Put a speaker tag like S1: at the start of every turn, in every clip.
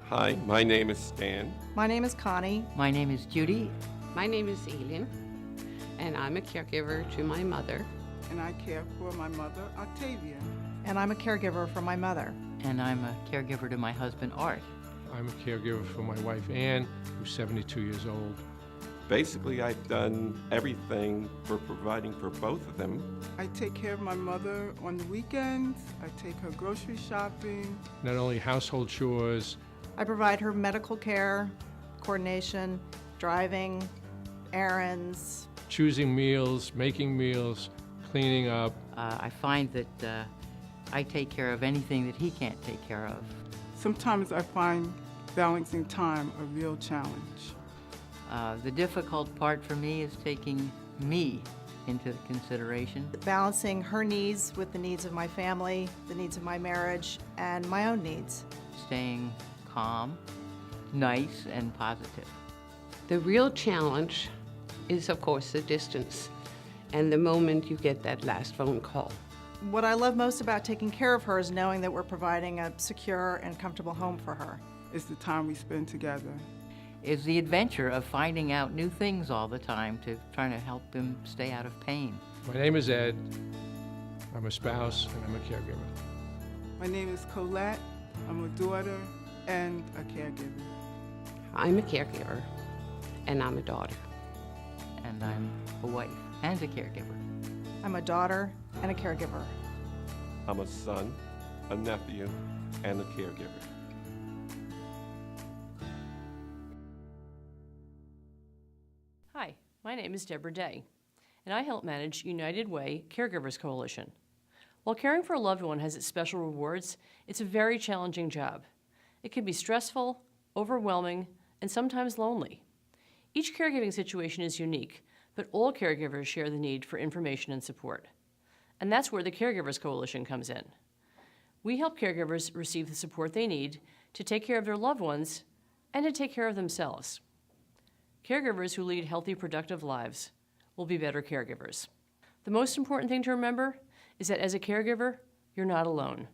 S1: Hi, my name is Stan.
S2: My name is Connie.
S3: My name is Judy.
S4: My name is Eileen, and I'm a caregiver to my mother.
S5: And I care for my mother, Octavia.
S2: And I'm a caregiver for my mother.
S3: And I'm a caregiver to my husband, Art.
S6: I'm a caregiver for my wife, Ann, who's 72 years old.
S1: Basically, I've done everything for providing for both of them.
S5: I take care of my mother on the weekends. I take her grocery shopping.
S6: Not only household chores,
S2: I provide her medical care, coordination, driving, errands.
S6: choosing meals, making meals, cleaning up.
S3: I find that I take care of anything that he can't take care of.
S5: Sometimes I find balancing time a real challenge.
S3: The difficult part for me is taking me into consideration.
S2: Balancing her needs with the needs of my family, the needs of my marriage, and my own needs.
S3: Staying calm, nice, and positive.
S4: The real challenge is, of course, the distance and the moment you get that last phone call.
S2: What I love most about taking care of her is knowing that we're providing a secure and comfortable home for her.
S5: It's the time we spend together.
S3: Is the adventure of finding out new things all the time to trying to help him stay out of pain.
S6: My name is Ed. I'm a spouse and I'm a caregiver.
S5: My name is Colette. I'm a daughter and a caregiver.
S4: I'm a caregiver, and I'm a daughter.
S3: And I'm a wife and a caregiver.
S2: I'm a daughter and a caregiver.
S1: I'm a son, a nephew, and a caregiver.
S7: Hi, my name is Debra Day, and I help manage United Way Caregivers Coalition. While caring for a loved one has its special rewards, it's a very challenging job. It can be stressful, overwhelming, and sometimes lonely. Each caregiving situation is unique, but all caregivers share the need for information and support. And that's where the Caregivers Coalition comes in. We help caregivers receive the support they need to take care of their loved ones and to take care of themselves. Caregivers who lead healthy, productive lives will be better caregivers. The most important thing to remember is that as a caregiver, you're not alone.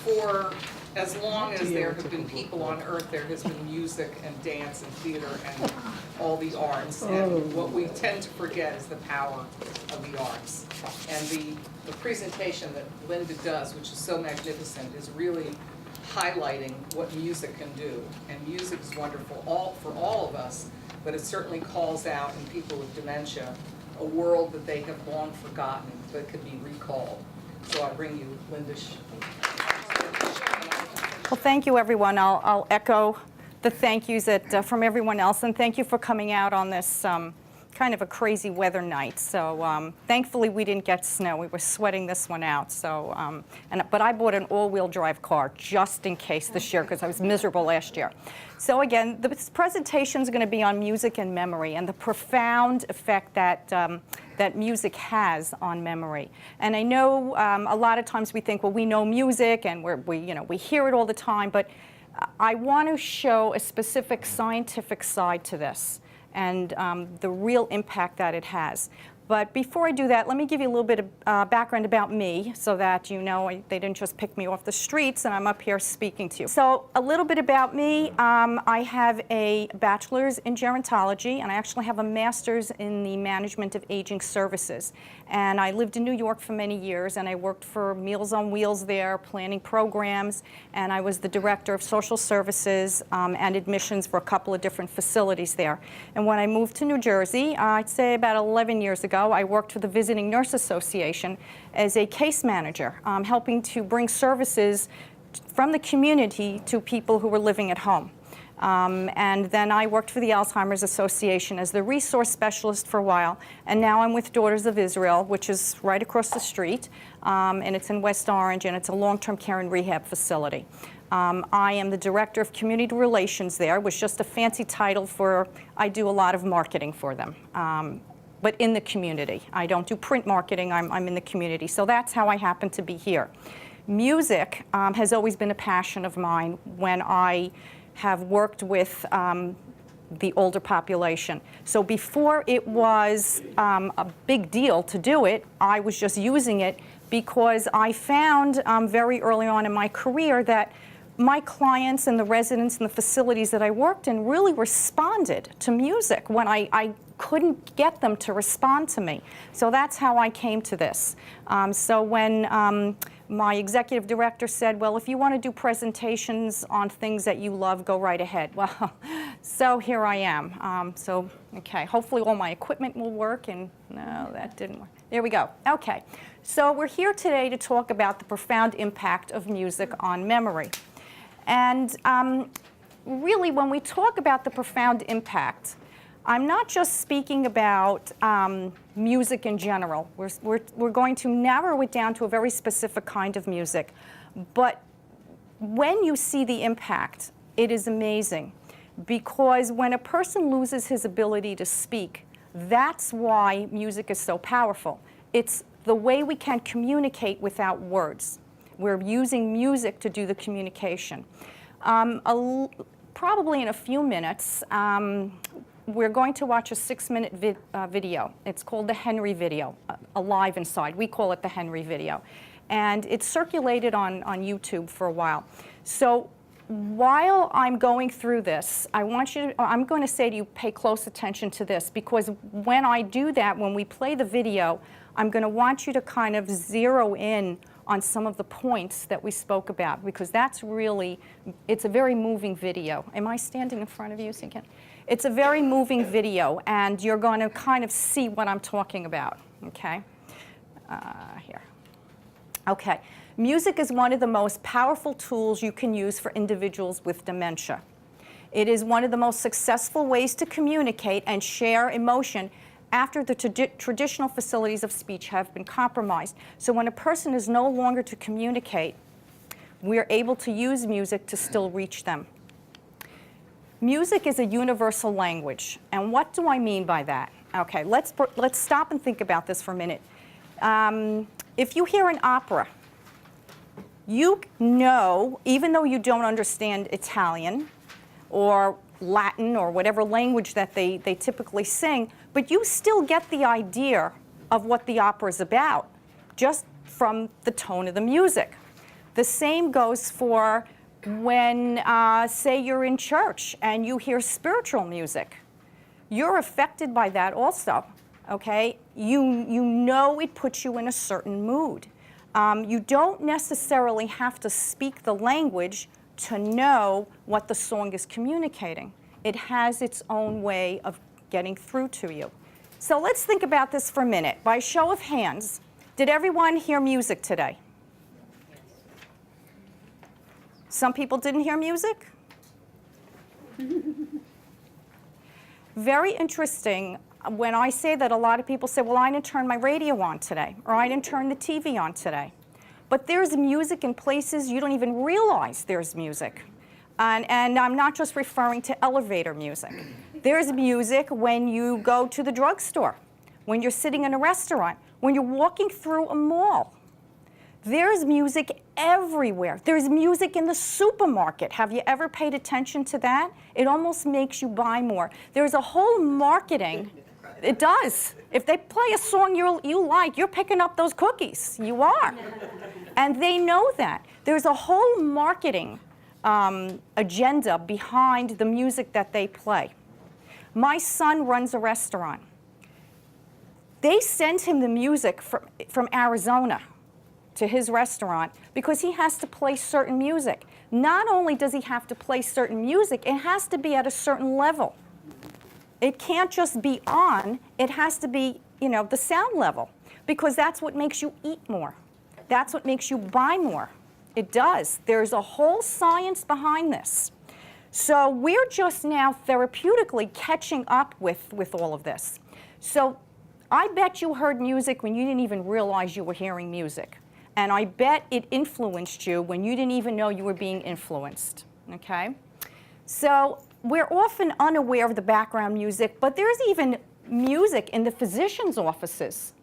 S8: For as long as there have been people on earth, there has been music and dance and theater and all the arts. And what we tend to forget is the power of the arts. And the presentation that Linda does, which is so magnificent, is really highlighting what music can do. And music is wonderful for all of us, but it certainly calls out in people with dementia a world that they have long forgotten but could be recalled. So I bring you Linda.
S9: Well, thank you, everyone. I'll echo the thank yous from everyone else, and thank you for coming out on this kind of a crazy weather night. So thankfully, we didn't get snow. We were sweating this one out. So, but I bought an all-wheel drive car just in case this year because I was miserable last year. So again, this presentation is going to be on music and memory and the profound effect that that music has on memory. And I know a lot of times we think, well, we know music and we hear it all the time, but I want to show a specific scientific side to this and the real impact that it has. But before I do that, let me give you a little bit of background about me so that you know they didn't just pick me off the streets and I'm up here speaking to you. So a little bit about me. I have a bachelor's in gerontology and I actually have a master's in the management of aging services. And I lived in New York for many years and I worked for Meals on Wheels there, planning programs, and I was the director of social services and admissions for a couple of different facilities there. And when I moved to New Jersey, I'd say about 11 years ago, I worked for the Visiting Nurse Association as a case manager, helping to bring services from the community to people who were living at home. And then I worked for the Alzheimer's Association as the resource specialist for a while, and now I'm with Daughters of Israel, which is right across the street, and it's in West Orange, and it's a long-term care and rehab facility. I am the director of community relations there, which is just a fancy title for I do a lot of marketing for them. But in the community. I don't do print marketing, I'm in the community. So that's how I happen to be here. Music has always been a passion of mine when I have worked with the older population. So before it was a big deal to do it, I was just using it because I found very early on in my career that my clients and the residents and the facilities that I worked in really responded to music when I couldn't get them to respond to me. So that's how I came to this. So when my executive director said, well, if you want to do presentations on things that you love, go right ahead. Well, so here I am. Okay, hopefully all my equipment will work, and no, that didn't work. There we go. Okay, so we're here today to talk about the profound impact of music on memory. And really, when we talk about the profound impact, I'm not just speaking about music in general. We're going to narrow it down to a very specific kind of music. But when you see the impact, it is amazing. Because when a person loses his ability to speak, that's why music is so powerful. It's the way we can communicate without words. We're using music to do the communication. Probably in a few minutes, we're going to watch a 6-minute video. It's called the Henry video, Alive Inside. We call it the Henry video. And it's circulated on YouTube for a while. So while I'm going through this, I'm going to say to you, pay close attention to this, because when I do that, when we play the video, I'm going to want you to kind of zero in on some of the points that we spoke about, because that's really, it's a very moving video. Am I standing in front of you so you can? It's a very moving video, and you're going to kind of see what I'm talking about, okay? Here. Okay. Music is one of the most powerful tools you can use for individuals with dementia. It is one of the most successful ways to communicate and share emotion after the traditional facilities of speech have been compromised. So when a person is no longer to communicate, we're able to use music to still reach them. Music is a universal language. And what do I mean by that? Okay, let's stop and think about this for a minute. If you hear an opera, you know, even though you don't understand Italian or Latin or whatever language that they typically sing, but you still get the idea of what the opera is about just from the tone of the music. The same goes for when, say, you're in church and you hear spiritual music. You're affected by that also, okay? You know it puts you in a certain mood. You don't necessarily have to speak the language to know what the song is communicating. It has its own way of getting through to you. So let's think about this for a minute. By show of hands, did everyone hear music today? Some people didn't hear music? Very interesting. When I say that, a lot of people say, well, I didn't turn my radio on today, or I didn't turn the TV on today. But there's music in places you don't even realize there's music. And I'm not just referring to elevator music. There's music when you go to the drugstore, when you're sitting in a restaurant, when you're walking through a mall. There's music everywhere. There's music in the supermarket. Have you ever paid attention to that? It almost makes you buy more. There's a whole marketing. It does. If they play a song you like, you're picking up those cookies. You are. And they know that. There's a whole marketing agenda behind the music that they play. My son runs a restaurant. They send him the music from Arizona to his restaurant because he has to play certain music. Not only does he have to play certain music, it has to be at a certain level. It can't just be on, it has to be, the sound level, because that's what makes you eat more. That's what makes you buy more. It does. There's a whole science behind this. So we're just now therapeutically catching up with all of this. So I bet you heard music when you didn't even realize you were hearing music. And I bet it influenced you when you didn't even know you were being influenced, okay? So we're often unaware of the background music, but there's even music in the physician's offices.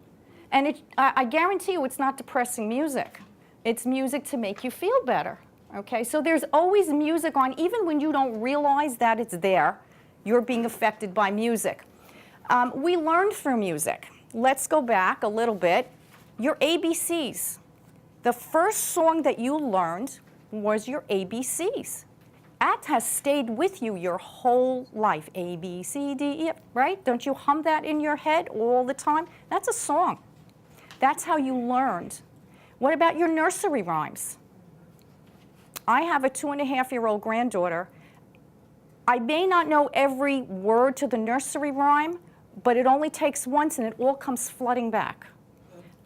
S9: And I guarantee you it's not depressing music. It's music to make you feel better, okay? So there's always music on, even when you don't realize that it's there, you're being affected by music. We learn through music. Let's go back a little bit. Your ABCs. The first song that you learned was your ABCs. That has stayed with you your whole life. A, B, C, D, E, right? Don't you hum that in your head all the time? That's a song. That's how you learned. What about your nursery rhymes? I have a 2.5-year-old granddaughter. I may not know every word to the nursery rhyme, but it only takes once and it all comes flooding back.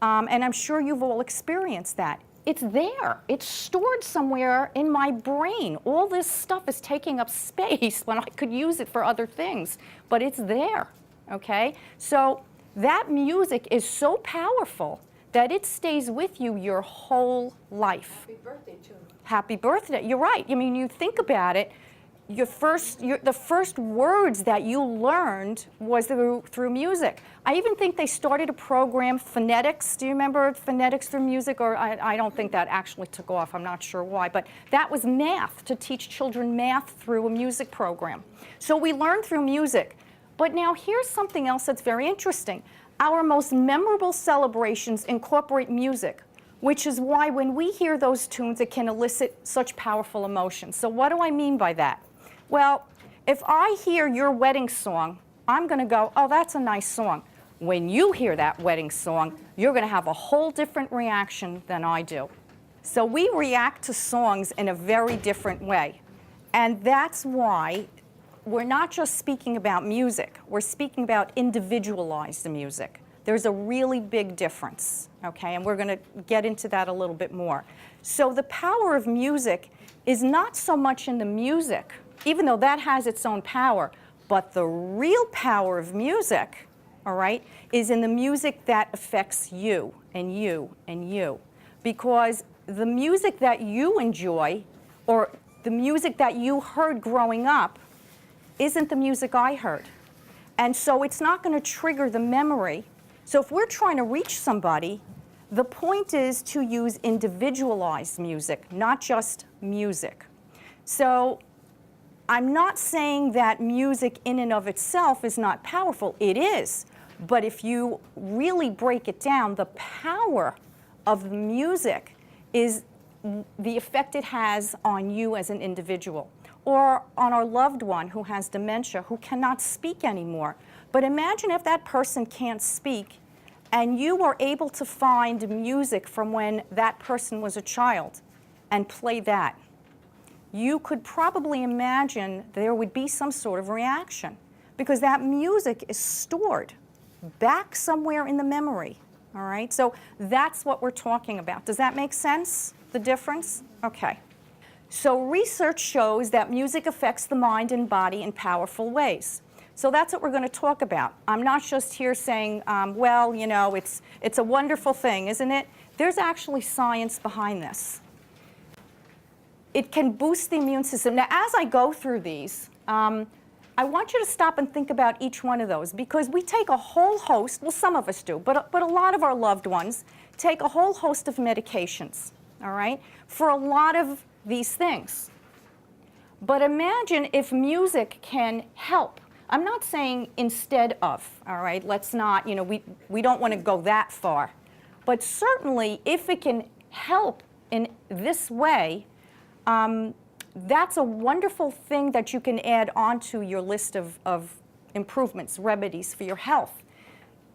S9: And I'm sure you've all experienced that. It's there. It's stored somewhere in my brain. All this stuff is taking up space when I could use it for other things, but it's there, okay? So that music is so powerful that it stays with you your whole life.
S10: Happy birthday, too.
S9: Happy birthday. You're right. I mean, you think about it, the first words that you learned was through music. I even think they started a program, phonetics. Do you remember phonetics through music? Or I don't think that actually took off. I'm not sure why. But that was math, to teach children math through a music program. So we learn through music. But now here's something else that's very interesting. Our most memorable celebrations incorporate music, which is why when we hear those tunes, it can elicit such powerful emotions. So what do I mean by that? Well, if I hear your wedding song, I'm going to go, oh, that's a nice song. When you hear that wedding song, you're going to have a whole different reaction than I do. So we react to songs in a very different way. And that's why we're not just speaking about music. We're speaking about individualized music. There's a really big difference, okay? And we're going to get into that a little bit more. So the power of music is not so much in the music, even though that has its own power, but the real power of music, all right, is in the music that affects you and you and you. Because the music that you enjoy, or the music that you heard growing up, isn't the music I heard. And so it's not going to trigger the memory. So if we're trying to reach somebody, the point is to use individualized music, not just music. So I'm not saying that music in and of itself is not powerful. It is. But if you really break it down, the power of the music is the effect it has on you as an individual, or on our loved one who has dementia, who cannot speak anymore. But imagine if that person can't speak and you were able to find music from when that person was a child and play that. You could probably imagine there would be some sort of reaction, because that music is stored back somewhere in the memory, all right? So that's what we're talking about. Does that make sense, the difference? Okay. So research shows that music affects the mind and body in powerful ways. So that's what we're going to talk about. I'm not just here saying, well, you know, it's a wonderful thing, isn't it? There's actually science behind this. It can boost the immune system. Now, as I go through these, I want you to stop and think about each one of those, because we take a whole host, well, some of us do, but a lot of our loved ones take a whole host of medications, all right, for a lot of these things. But imagine if music can help. I'm not saying instead of, all right? Let's not, you know, we don't want to go that far. But certainly, if it can help in this way, that's a wonderful thing that you can add onto your list of improvements, remedies for your health.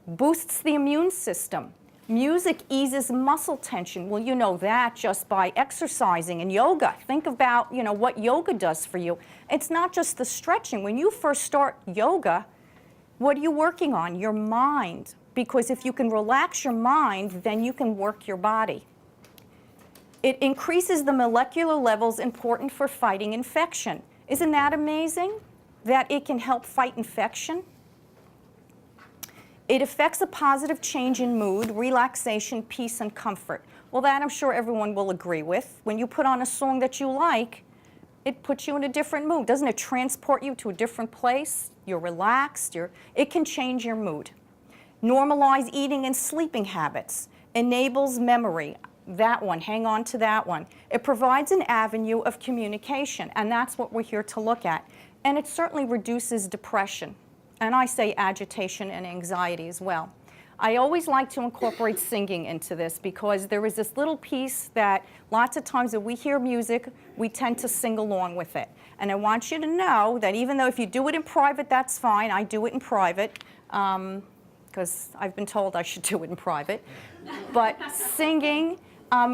S9: Boosts the immune system. Music eases muscle tension. Well, you know that just by exercising and yoga. Think about, you know, what yoga does for you. It's not just the stretching. When you first start yoga, what are you working on? Your mind. Because if you can relax your mind, then you can work your body. It increases the molecular levels important for fighting infection. Isn't that amazing? That it can help fight infection? It affects a positive change in mood, relaxation, peace, and comfort. Well, that I'm sure everyone will agree with. When you put on a song that you like, it puts you in a different mood. Doesn't it transport you to a different place? You're relaxed. It can change your mood. Normalize eating and sleeping habits. Enables memory. that one, hang on to that one. It provides an avenue of communication, and that's what we're here to look at. And it certainly reduces depression, and I say agitation and anxiety as well. I always like to incorporate singing into this because there is this little piece that lots of times when we hear music, we tend to sing along with it. And I want you to know that even though if you do it in private, that's fine. I do it in private because I've been told I should do it in private. But singing,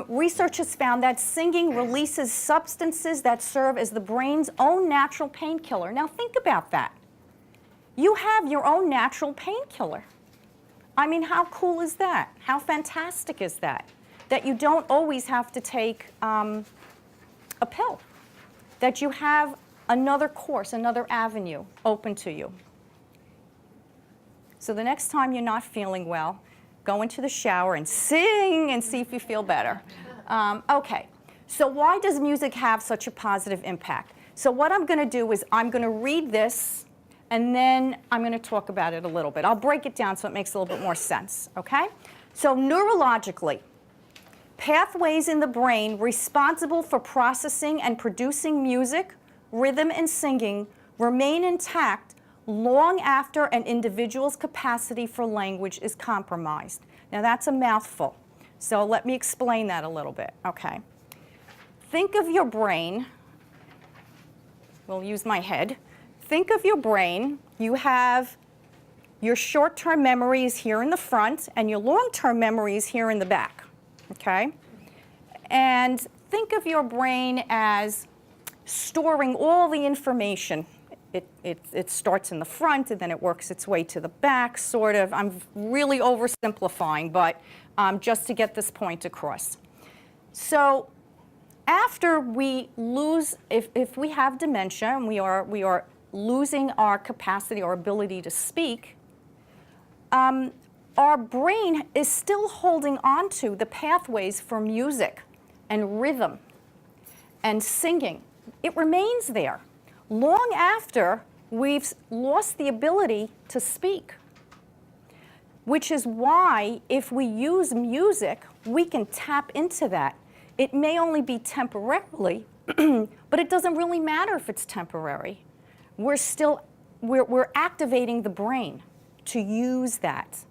S9: research has found that singing releases substances that serve as the brain's own natural painkiller. Now think about that. You have your own natural painkiller. I mean, how cool is that? How fantastic is that? That you don't always have to take a pill. That you have another course, another avenue open to you. So the next time you're not feeling well, go into the shower and sing and see if you feel better. Okay, so why does music have such a positive impact? So what I'm going to do is I'm going to read this, and then I'm going to talk about it a little bit. I'll break it down so it makes a little bit more sense, okay? So neurologically, pathways in the brain responsible for processing and producing music, rhythm, and singing remain intact long after an individual's capacity for language is compromised. Now that's a mouthful, so let me explain that a little bit, okay? Think of your brain, we'll use my head. Think of your brain. You have your short-term memories here in the front, and your long-term memories here in the back, okay? And think of your brain as storing all the information. It starts in the front, and then it works its way to the back, sort of. I'm really oversimplifying, but just to get this point across. So after we lose, if we have dementia, and we are losing our capacity, our ability to speak, our brain is still holding on to the pathways for music and rhythm and singing. It remains there long after we've lost the ability to speak, which is why if we use music, we can tap into that. It may only be temporarily, but it doesn't really matter if it's temporary. We're activating the brain to use that.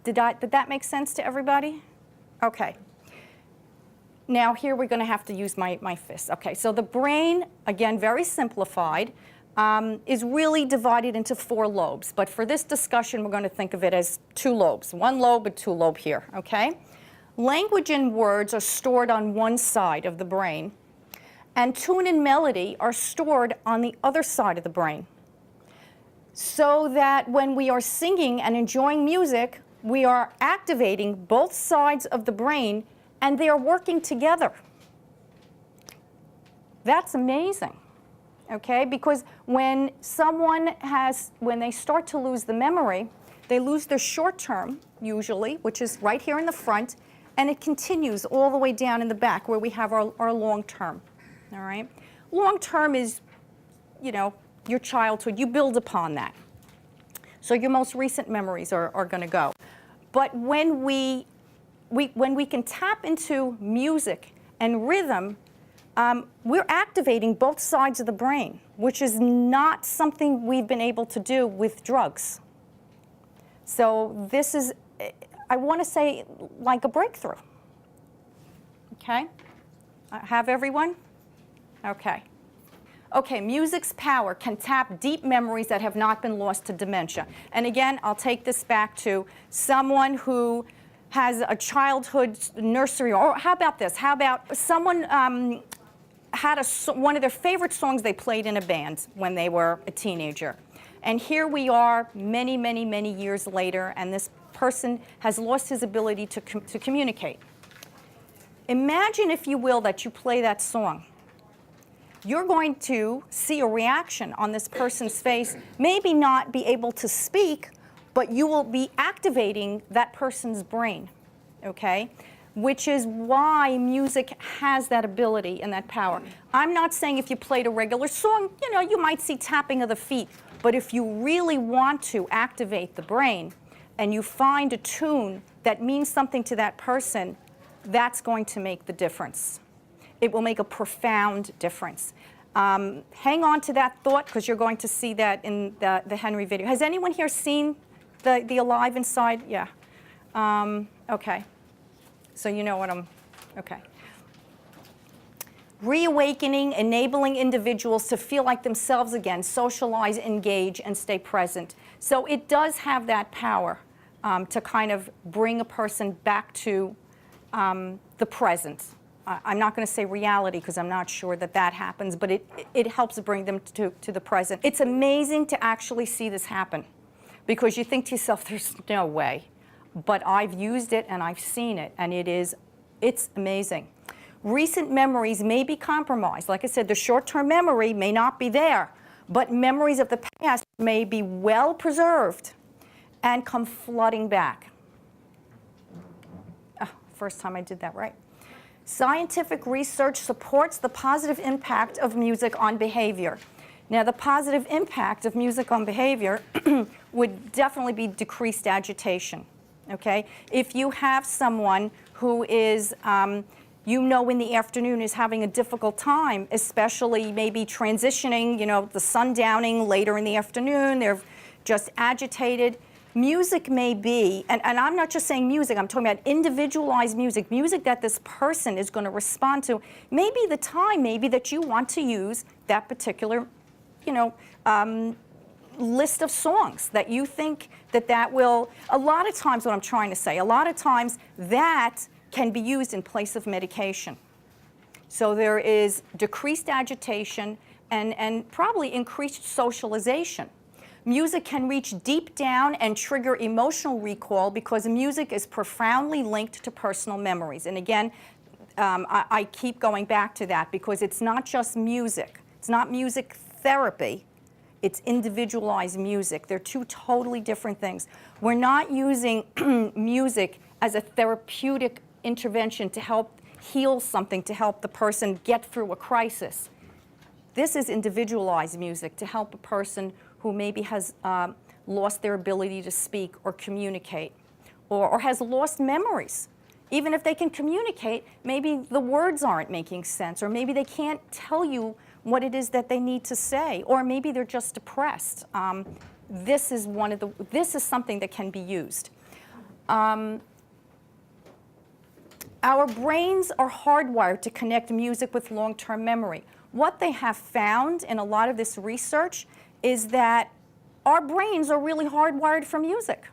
S9: Did that make sense to everybody? Okay. Now here we're going to have to use my fist. Okay, so the brain, again, very simplified, is really divided into 4 lobes. But for this discussion, we're going to think of it as 2 lobes. 1 lobe and 2 lobe here, okay? Language and words are stored on one side of the brain, and tune and melody are stored on the other side of the brain. So that when we are singing and enjoying music, we are activating both sides of the brain, and they are working together. That's amazing, okay? Because when they start to lose the memory, they lose their short term, usually, which is right here in the front, and it continues all the way down in the back where we have our long term. All right? Long term is, your childhood. You build upon that. So your most recent memories are going to go. But when we can tap into music and rhythm, we're activating both sides of the brain, which is not something we've been able to do with drugs. So this is, I want to say, like a breakthrough. Okay? Have everyone? Okay. Okay, music's power can tap deep memories that have not been lost to dementia. And again, I'll take this back to someone who has a childhood nursery, or how about this? How about someone had one of their favorite songs they played in a band when they were a teenager. And here we are many, many, many years later, and this person has lost his ability to communicate. Imagine, if you will, that you play that song. You're going to see a reaction on this person's face, maybe not be able to speak, but you will be activating that person's brain, okay? Which is why music has that ability and that power. I'm not saying if you played a regular song, you might see tapping of the feet, but if you really want to activate the brain and you find a tune that means something to that person, that's going to make the difference. It will make a profound difference. Hang on to that thought, because you're going to see that in the Henry video. Has anyone here seen the Alive Inside? Yeah. Okay. So you know what okay. Reawakening, enabling individuals to feel like themselves again, socialize, engage, and stay present. So it does have that power to kind of bring a person back to the present. I'm not going to say reality, because I'm not sure that happens, but it helps bring them to the present. It's amazing to actually see this happen, because you think to yourself, there's no way. But I've used it and I've seen it, and it's amazing. Recent memories may be compromised. Like I said, the short-term memory may not be there, but memories of the past may be well preserved and come flooding back. Oh, first time I did that right. Scientific research supports the positive impact of music on behavior. Now, the positive impact of music on behavior would definitely be decreased agitation, okay? If you have someone who is, you know, in the afternoon is having a difficult time, especially maybe transitioning, you know, the sundowning later in the afternoon, they're just agitated. Music may be, and I'm not just saying music, I'm talking about individualized music, music that this person is going to respond to. Maybe the time, maybe that you want to use that particular, you know, list of songs that you think that will, a lot of times what I'm trying to say, a lot of times that can be used in place of medication. So there is decreased agitation and probably increased socialization. Music can reach deep down and trigger emotional recall, because music is profoundly linked to personal memories. And again, I keep going back to that, because it's not just music. It's not music therapy. It's individualized music. They're two totally different things. We're not using music as a therapeutic intervention to help heal something, to help the person get through a crisis. This is individualized music to help a person who maybe has lost their ability to speak or communicate, or has lost memories. Even if they can communicate, maybe the words aren't making sense, or maybe they can't tell you what it is that they need to say, or maybe they're just depressed. This is something that can be used. Our brains are hardwired to connect music with long-term memory. What they have found in a lot of this research is that our brains are really hardwired for music.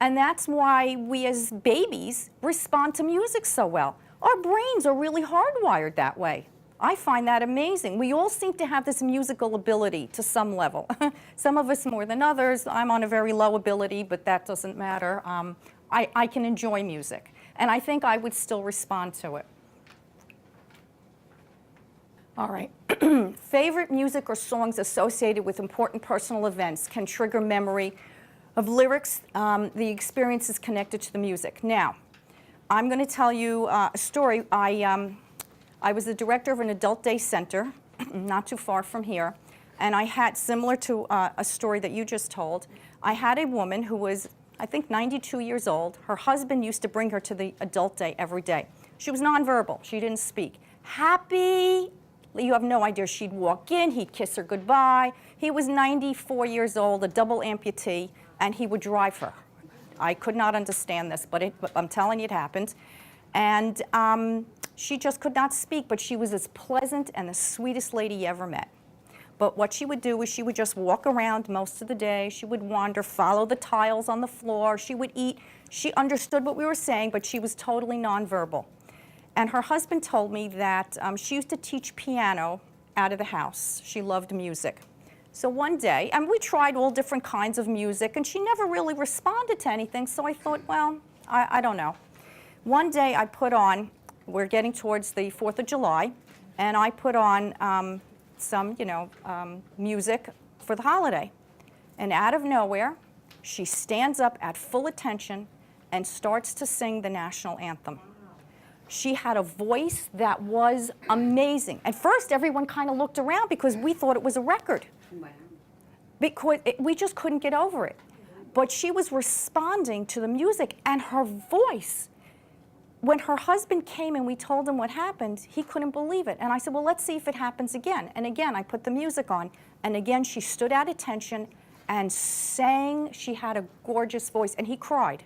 S9: And that's why we as babies respond to music so well. Our brains are really hardwired that way. I find that amazing. We all seem to have this musical ability to some level. Some of us more than others. I'm on a very low ability, but that doesn't matter. I can enjoy music, and I think I would still respond to it. All right. Favorite music or songs associated with important personal events can trigger memory of lyrics, the experiences connected to the music. Now, I'm going to tell you a story. I was the director of an adult day center, not too far from here, and I had, similar to a story that you just told, I had a woman who was, I think, 92 years old. Her husband used to bring her to the adult day every day. She was nonverbal. She didn't speak. Happy. You have no idea. She'd walk in, he'd kiss her goodbye. He was 94 years old, a double amputee, and he would drive her. I could not understand this, but I'm telling you it happened. And she just could not speak, but she was as pleasant and the sweetest lady you ever met. But what she would do is she would just walk around most of the day. She would wander, follow the tiles on the floor. She would eat. She understood what we were saying, but she was totally nonverbal. And her husband told me that she used to teach piano out of the house. She loved music. So one day, and we tried all different kinds of music, and she never really responded to anything, so I thought, well, I don't know. One day I put on, we're getting towards the 4th of July, and I put on some, music for the holiday. And out of nowhere, she stands up at full attention and starts to sing the national anthem. She had a voice that was amazing. At first, everyone kind of looked around because we thought it was a record. Because we just couldn't get over it. But she was responding to the music, and her voice when her husband came and we told him what happened, he couldn't believe it. And I said, well, let's see if it happens again. And again, I put the music on. And again, she stood at attention and sang. She had a gorgeous voice. And he cried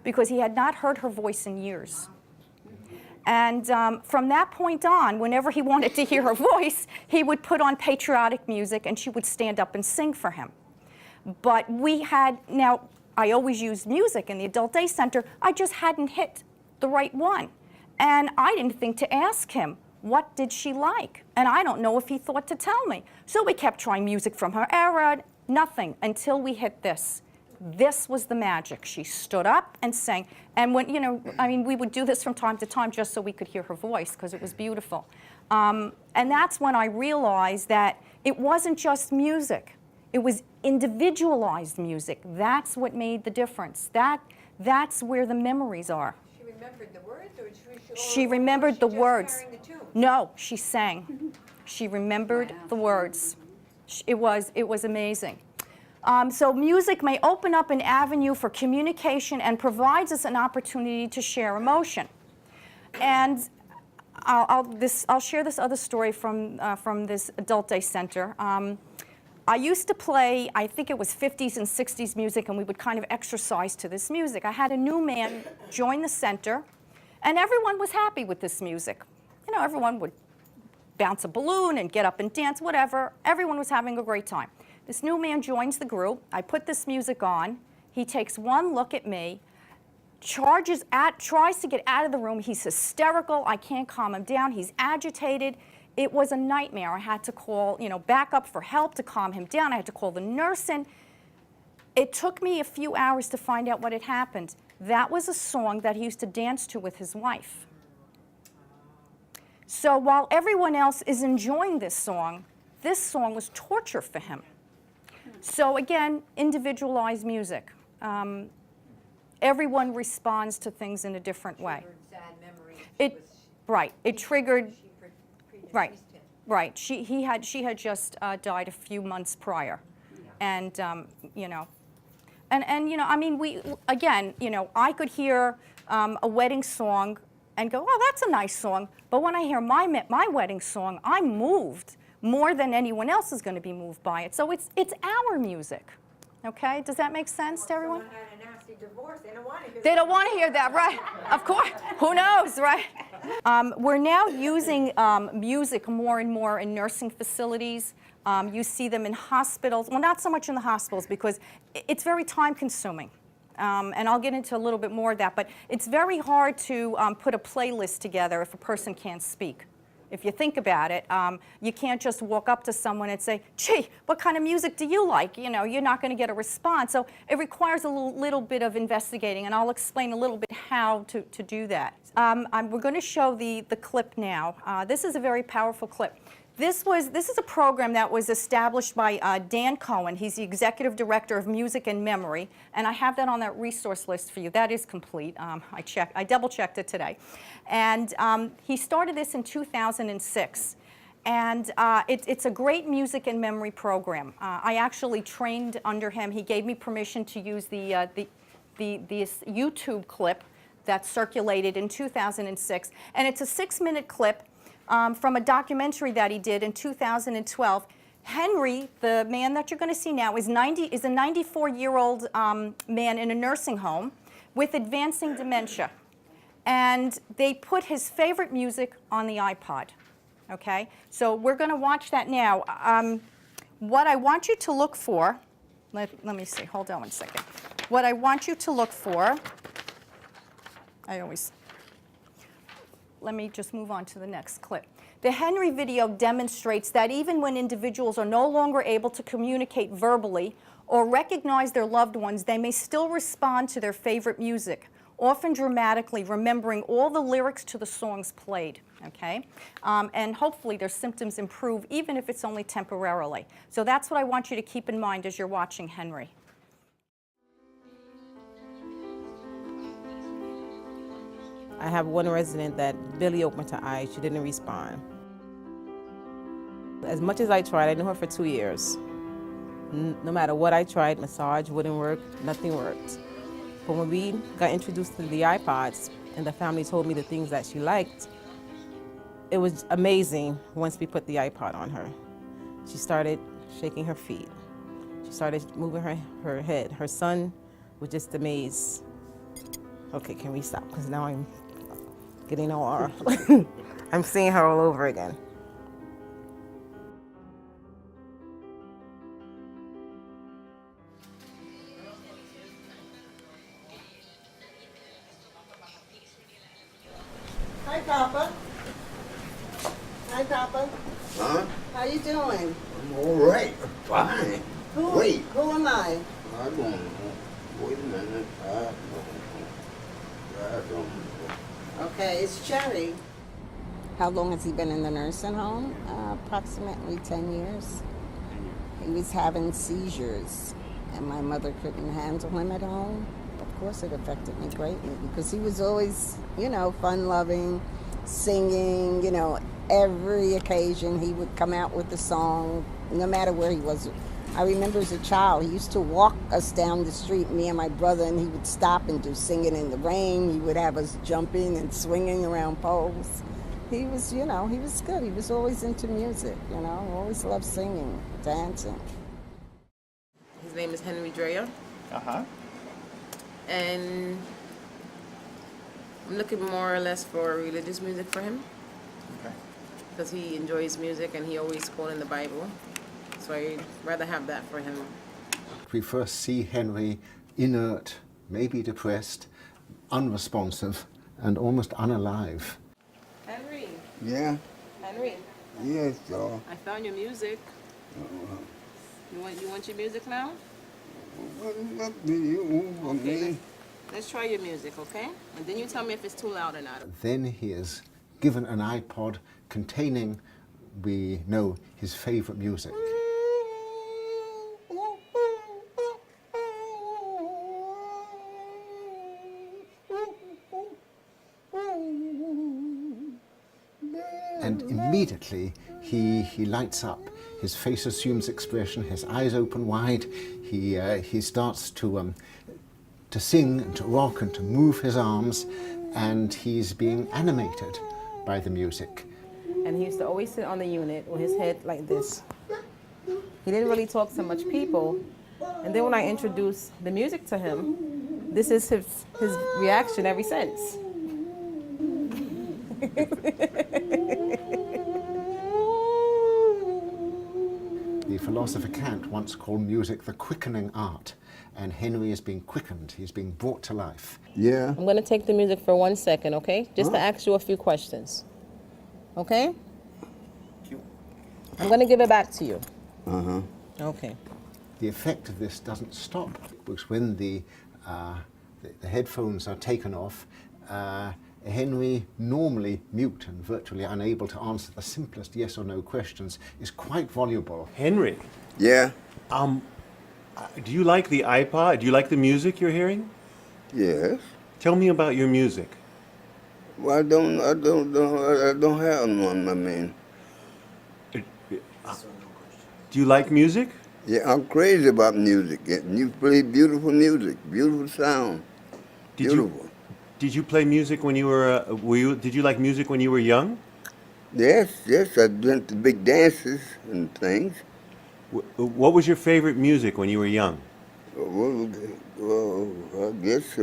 S9: because he had not heard her voice in years. And from that point on, whenever he wanted to hear her voice, he would put on patriotic music and she would stand up and sing for him. But we had, now, I always used music in the Adult Day Center. I just hadn't hit the right one. And I didn't think to ask him, what did she like? And I don't know if he thought to tell me. So we kept trying music from her era, nothing, until we hit this. This was the magic. She stood up and sang. And when, you know, I mean, we would do this from time to time just so we could hear her voice because it was beautiful. And that's when I realized that it wasn't just music. It was individualized music. That's what made the difference. That's where the memories are.
S10: She remembered the words, or
S9: she remembered the words.
S10: Carrying the tune?
S9: No, she sang. She remembered the words. It was amazing. So music may open up an avenue for communication and provides us an opportunity to share emotion. And I'll share this other story from this Adult Day Center. I used to play, I think it was 50s and 60s music, and we would kind of exercise to this music. I had a new man join the center, and everyone was happy with this music. You know, everyone would bounce a balloon and get up and dance, whatever. Everyone was having a great time. This new man joins the group. I put this music on. He takes one look at me, tries to get out of the room. He's hysterical. I can't calm him down. He's agitated. It was a nightmare. I had to call, you know, backup for help to calm him down. I had to call the nurse in. It took me a few hours to find out what had happened. That was a song that he used to dance to with his wife. So while everyone else is enjoying this song was torture for him. So again, individualized music. Everyone responds to things in a different way.
S10: Sad memories.
S9: Right. It triggered. Right.
S10: Predeceased him.
S9: Right. She had just died a few months prior, and you know, and you know, I mean, you know, I could hear a wedding song and go, oh, that's a nice song. But when I hear my wedding song, I'm moved more than anyone else is going to be moved by it. So it's our music. Okay? Does that make sense to everyone?
S10: Someone had a nasty divorce. They don't want to hear
S9: They don't want to hear that, right? Of course. Who knows, right? We're now using music more and more in nursing facilities. You see them in hospitals. Well, not so much in the hospitals because it's very time-consuming. And I'll get into a little bit more of that. But it's very hard to put a playlist together if a person can't speak. If you think about it, you can't just walk up to someone and say, gee, what kind of music do you like? You know, you're not going to get a response. So it requires a little bit of investigating, and I'll explain a little bit how to do that. We're going to show the clip now. This is a very powerful clip. This is a program that was established by Dan Cohen. He's the Executive Director of Music and Memory, and I have that on that resource list for you. That is complete. I double-checked it today. And he started this in 2006. And it's a great music and memory program. I actually trained under him. He gave me permission to use this YouTube clip that circulated in 2006. And it's a 6-minute clip from a documentary that he did in 2012. Henry, the man that you're going to see now, is a 94-year-old man in a nursing home with advancing dementia. And they put his favorite music on the iPod. Okay? So we're going to watch that now. What I want you to look for, let me see, hold on one second. What I want you to look for, let me just move on to the next clip. The Henry video demonstrates that even when individuals are no longer able to communicate verbally or recognize their loved ones, they may still respond to their favorite music, often dramatically, remembering all the lyrics to the songs played. Okay? And hopefully their symptoms improve, even if it's only temporarily. So that's what I want you to keep in mind as you're watching Henry.
S11: I have one resident that barely opened her eyes. She didn't respond. As much as I tried, I knew her for 2 years. No matter what I tried, massage wouldn't work, nothing worked. But when we got introduced to the iPods, and the family told me the things that she liked, it was amazing once we put the iPod on her. She started shaking her feet. She started moving her head. Her son was just amazed. Okay, can we stop? Because now I'm getting all I'm seeing her all over again.
S12: Hi, Papa. Hi, Papa.
S13: Huh?
S12: How you doing?
S13: I'm all right. Fine. Wait.
S12: Who am I?
S13: I don't know. Wait a minute. I don't know.
S12: Okay, it's Cherry. How long has he been in the nursing home? Approximately 10 years. He was having seizures, and my mother couldn't handle him at home. Of course, it affected me greatly because he was always, fun-loving, singing, every occasion he would come out with a song, no matter where he was. I remember as a child, he used to walk us down the street, me and my brother, and he would stop and do Singing in the Rain. He would have us jumping and swinging around poles. He was, he was good. He was always into music, always loved singing, dancing.
S11: His name is Henry Dreyer.
S14: Uh-huh.
S11: And I'm looking more or less for religious music for him.
S14: Okay.
S11: Because he enjoys music and he always quoting the Bible. So I'd rather have that for him.
S15: We first see Henry inert, maybe depressed, unresponsive, and almost unalive.
S11: Henry.
S13: Yeah?
S11: Henry.
S13: Yes, y'all.
S11: I found your music. You want your music now?
S13: What do you want me?
S11: Let's try your music, okay? And then you tell me if it's too loud or not.
S15: Then he is given an iPod containing, we know, his favorite music. And immediately he lights up. His face assumes expression, his eyes open wide. He starts to sing and to rock and to move his arms, and he's being animated by the music.
S11: And he used to always sit on the unit with his head like this. He didn't really talk to much people. And then when I introduced the music to him, this is his reaction ever since.
S15: The philosopher Kant once called music the quickening art, and Henry is being quickened, he's being brought to life.
S13: Yeah.
S11: I'm going to take the music for 1 second, okay? Just to ask you a few questions. Okay? I'm going to give it back to you.
S13: Uh-huh.
S11: Okay.
S15: The effect of this doesn't stop, because when the headphones are taken off, Henry, normally mute and virtually unable to answer the simplest yes or no questions, is quite voluble.
S14: Henry.
S13: Yeah?
S14: Do you like the iPod? Do you like the music you're hearing?
S13: Yes.
S14: Tell me about your music.
S13: Well, I don't have one, I mean.
S14: Do you like music?
S13: Yeah, I'm crazy about music. You play beautiful music, beautiful sound. Beautiful.
S14: Did you play music when you did you like music when you were young?
S13: Yes, I went to big dances and things.
S14: What was your favorite music when you were young?
S13: Well, I guess,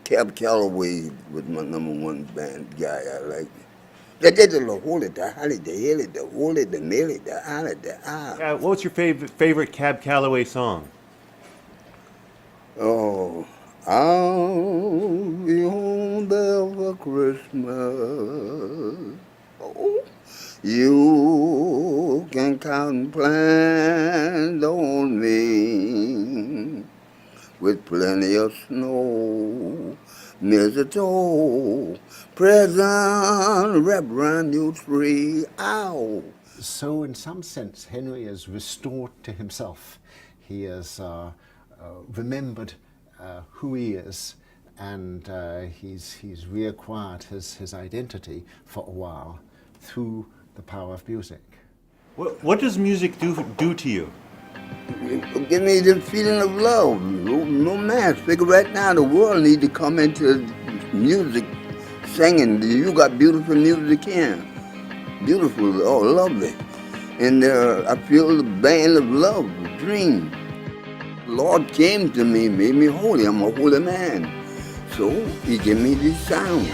S13: Cab Calloway was my #1 band guy. I liked it.
S14: What's your favorite Cab Calloway song?
S13: Oh, I'll be home there for Christmas. Oh, you can count and plan on me with plenty of snow, mistletoe, present wrapped around your tree. Ow!
S15: So in some sense, Henry is restored to himself. He has remembered who he is, and he's reacquired his identity for a while through the power of music.
S14: What does music do to you?
S13: Give me the feeling of love, no mask. Figure right now the world needs to come into music, singing. You got beautiful music here. Beautiful, oh, lovely. And I feel the band of love, the dream. The Lord came to me, made me holy. I'm a holy man. So he gave me this sound.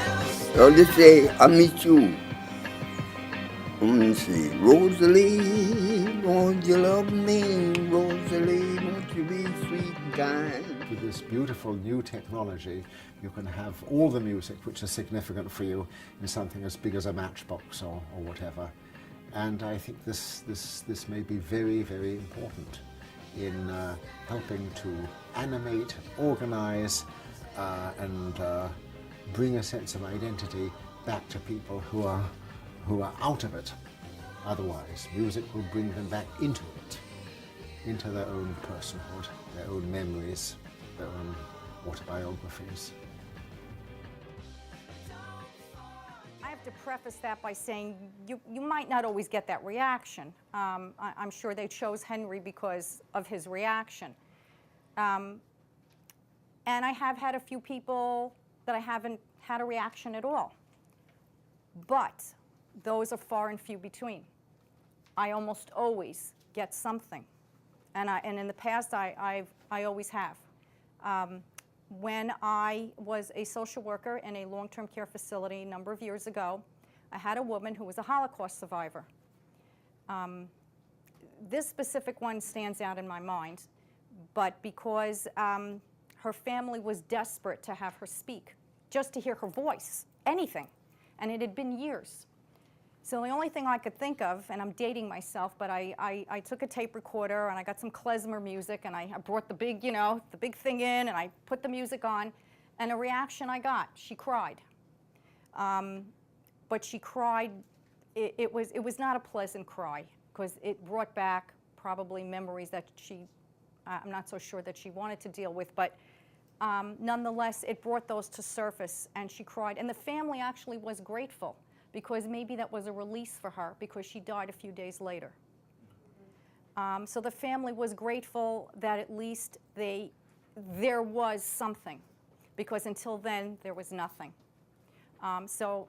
S13: I'll just say, I meet you. Let me see. Rosalie, won't you love me? Rosalie, won't you be sweet and kind?
S15: With this beautiful new technology, you can have all the music which is significant for you in something as big as a matchbox or whatever. And I think this may be very, very important in helping to animate, organize, and bring a sense of identity back to people who are out of it. Otherwise, music will bring them back into it, into their own personhood, their own memories, their own autobiographies.
S9: I have to preface that by saying you might not always get that reaction. I'm sure they chose Henry because of his reaction. And I have had a few people that I haven't had a reaction at all. But those are far and few between. I almost always get something. And in the past, I always have. When I was a social worker in a long-term care facility a number of years ago, I had a woman who was a Holocaust survivor. This specific one stands out in my mind, but because her family was desperate to have her speak, just to hear her voice, anything, and it had been years. So the only thing I could think of, and I'm dating myself, but I took a tape recorder and I got some klezmer music and I brought the big, the big thing in and I put the music on, and a reaction I got, she cried. But she cried, it was not a pleasant cry because it brought back probably memories that I'm not so sure that she wanted to deal with, but nonetheless, it brought those to surface and she cried. And the family actually was grateful, because maybe that was a release for her because she died a few days later. So the family was grateful that at least there was something, because until then there was nothing. So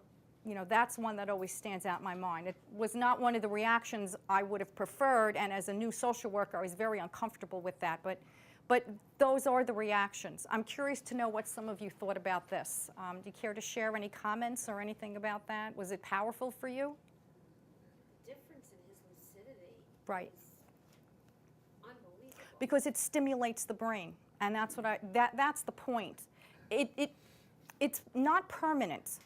S9: that's one that always stands out in my mind. It was not one of the reactions I would have preferred, and as a new social worker I was very uncomfortable with that, but those are the reactions. I'm curious to know what some of you thought about this. Do you care to share any comments or anything about that? Was it powerful for you?
S10: The difference in his lucidity.
S9: Right.
S10: Is unbelievable.
S9: Because it stimulates the brain, and that's what that's the point. It's not permanent,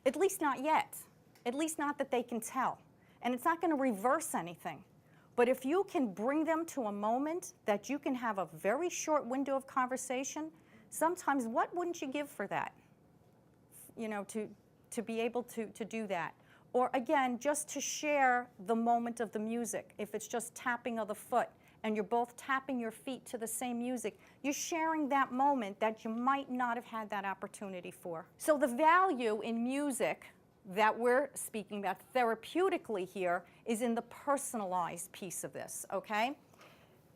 S9: at least not yet. At least not that they can tell. And it's not going to reverse anything. But if you can bring them to a moment that you can have a very short window of conversation, sometimes what wouldn't you give for that? To be able to do that. Or again, just to share the moment of the music. If it's just tapping of the foot and you're both tapping your feet to the same music, you're sharing that moment that you might not have had that opportunity for. So the value in music that we're speaking about therapeutically here is in the personalized piece of this, okay?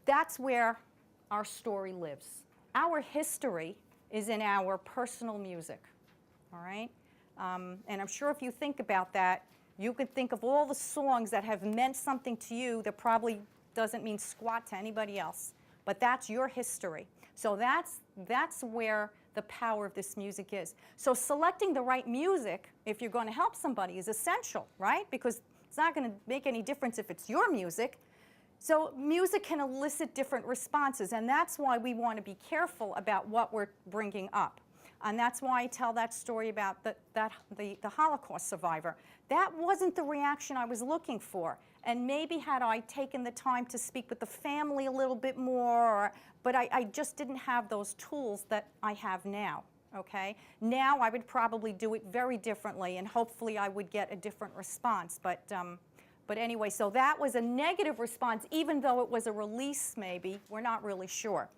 S9: That's where our story lives. Our history is in our personal music, all right? And I'm sure if you think about that, you could think of all the songs that have meant something to you that probably doesn't mean squat to anybody else, but that's your history. So that's where the power of this music is. So selecting the right music, if you're going to help somebody, is essential, right? Because it's not going to make any difference if it's your music. So music can elicit different responses, and that's why we want to be careful about what we're bringing up. And that's why I tell that story about the Holocaust survivor. That wasn't the reaction I was looking for. And maybe had I taken the time to speak with the family a little bit more, but I just didn't have those tools that I have now, okay? Now I would probably do it very differently, and hopefully I would get a different response. But anyway, so that was a negative response, even though it was a release maybe. We're not really sure.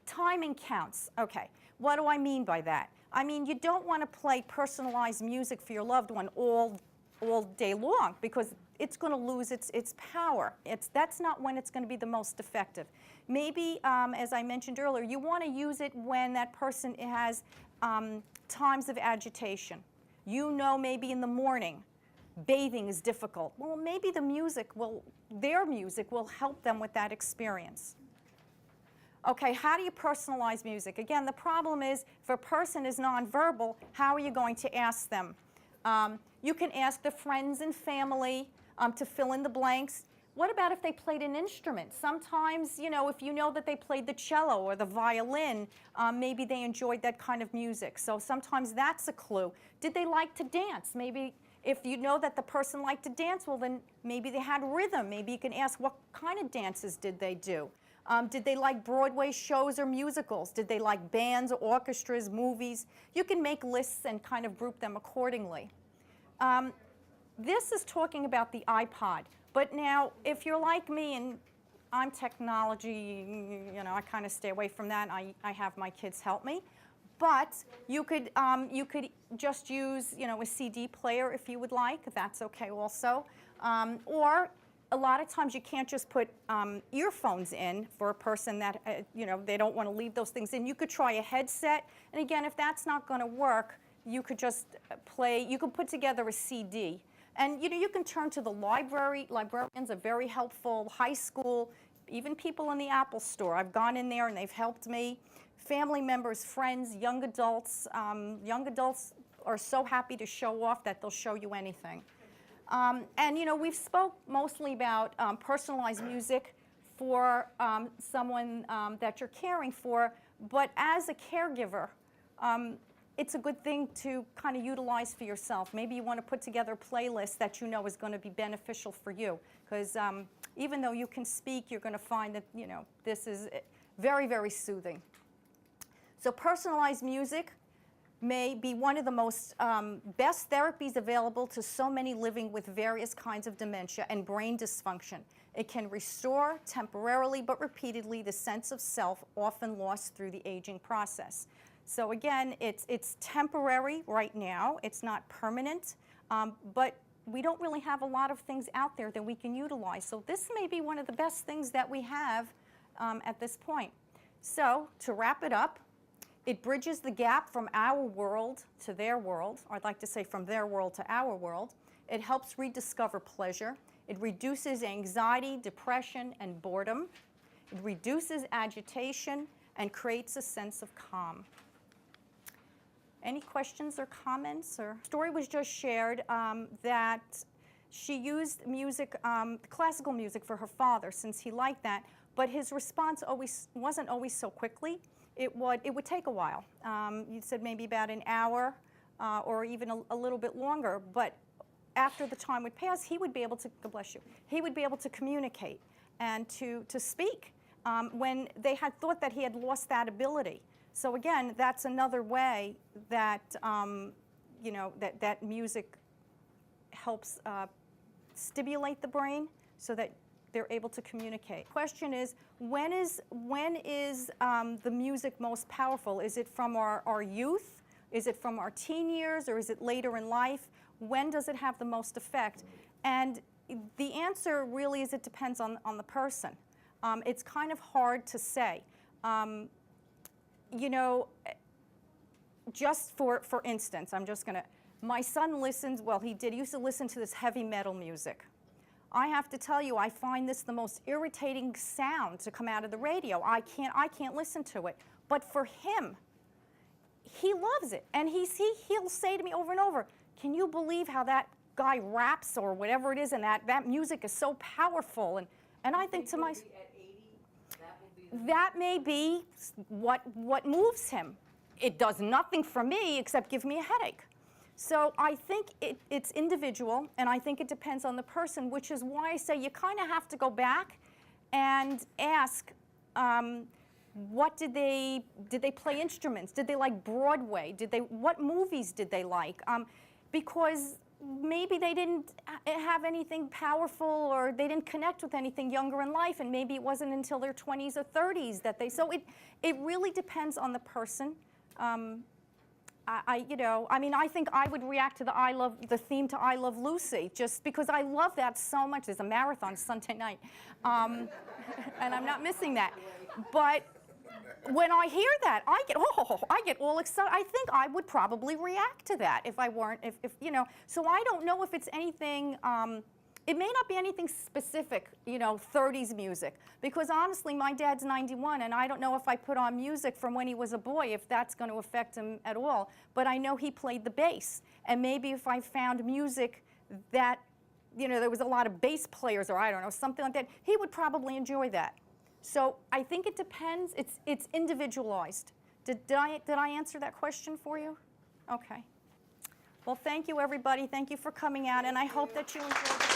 S9: Timing counts. Okay, what do I mean by that? I mean, you don't want to play personalized music for your loved one all all day long because it's going to lose its power. That's not when it's going to be the most effective. Maybe, as I mentioned earlier, you want to use it when that person has times of agitation. You know, maybe in the morning, bathing is difficult. Well, maybe their music will help them with that experience. Okay, how do you personalize music? Again, the problem is if a person is nonverbal, how are you going to ask them? You can ask the friends and family to fill in the blanks. What about if they played an instrument? Sometimes, you know, if you know that they played the cello or the violin, maybe they enjoyed that kind of music. So sometimes that's a clue. Did they like to dance? Maybe if you know that the person liked to dance, well then maybe they had rhythm. Maybe you can ask what kind of dances did they do? Did they like Broadway shows or musicals? Did they like bands, orchestras, movies? You can make lists and kind of group them accordingly. This is talking about the iPod. But now, if you're like me and I'm technology, you know, I kind of stay away from that. I have my kids help me. But you could just use, you know, a CD player if you would like. That's okay also. Or a lot of times you can't just put earphones in for a person that, you know, they don't want to leave those things in. You could try a headset. And again, if that's not going to work, you could just you could put together a CD. And, you know, you can turn to the library. Librarians are very helpful. High school, even people in the Apple store. I've gone in there and they've helped me. Family members, friends, young adults. Young adults are so happy to show off that they'll show you anything. And, you know, we've spoke mostly about personalized music for someone that you're caring for, but as a caregiver, it's a good thing to kind of utilize for yourself. Maybe you want to put together a playlist that you know is going to be beneficial for you, because even though you can speak, you're going to find that, you know, this is very, very soothing. So personalized music may be one of the most best therapies available to so many living with various kinds of dementia and brain dysfunction. It can restore temporarily but repeatedly the sense of self often lost through the aging process. So again, it's temporary right now. It's not permanent, but we don't really have a lot of things out there that we can utilize. So this may be one of the best things that we have at this point. So to wrap it up, it bridges the gap from our world to their world, or I'd like to say from their world to our world. It helps rediscover pleasure. It reduces anxiety, depression, and boredom. It reduces agitation and creates a sense of calm. Any questions or comments? Or story was just shared that she used music, classical music, for her father since he liked that, but his response wasn't always so quickly. It would take a while. You said maybe about an hour or even a little bit longer, but after the time would pass, he would be able to, God bless you, he would be able to communicate and to speak when they had thought that he had lost that ability. So again, that's another way that, you know, that music helps stimulate the brain so that they're able to communicate. Question is, when is the music most powerful? Is it from our youth? Is it from our teen years, or is it later in life? When does it have the most effect? And the answer really is it depends on the person. It's kind of hard to say. You know, just for instance, my son listens, well, he used to listen to this heavy metal music. I have to tell you, I find this the most irritating sound to come out of the radio. I can't listen to it. But for him, he loves it. And he'll say to me over and over, can you believe how that guy raps or whatever it is, and that music is so powerful? And I think to myself, that may be what moves him. It does nothing for me except give me a headache. So I think it's individual, and I think it depends on the person, which is why I say you kind of have to go back and ask, what did they play instruments? Did they like Broadway? What movies did they like? Because maybe they didn't have anything powerful, or they didn't connect with anything younger in life, and maybe it wasn't until their 20s or 30s that so it really depends on the person. you know, I mean, I think I would react to the theme to I Love Lucy, just because I love that so much. There's a marathon Sunday night, and I'm not missing that. But when I hear that, I get all excited. I think I would probably react to that if I weren't, if you know. So I don't know if it's anything. It may not be anything specific, you know, 30s music, because honestly, my dad's 91, and I don't know if I put on music from when he was a boy, if that's going to affect him at all. But I know he played the bass, and maybe if I found music that, you know, there was a lot of bass players, or I don't know, something like that, he would probably enjoy that. So I think it depends. It's individualized. Did I answer that question for you? Okay. Well, thank you, everybody. Thank you for coming out, and I hope that you enjoyed the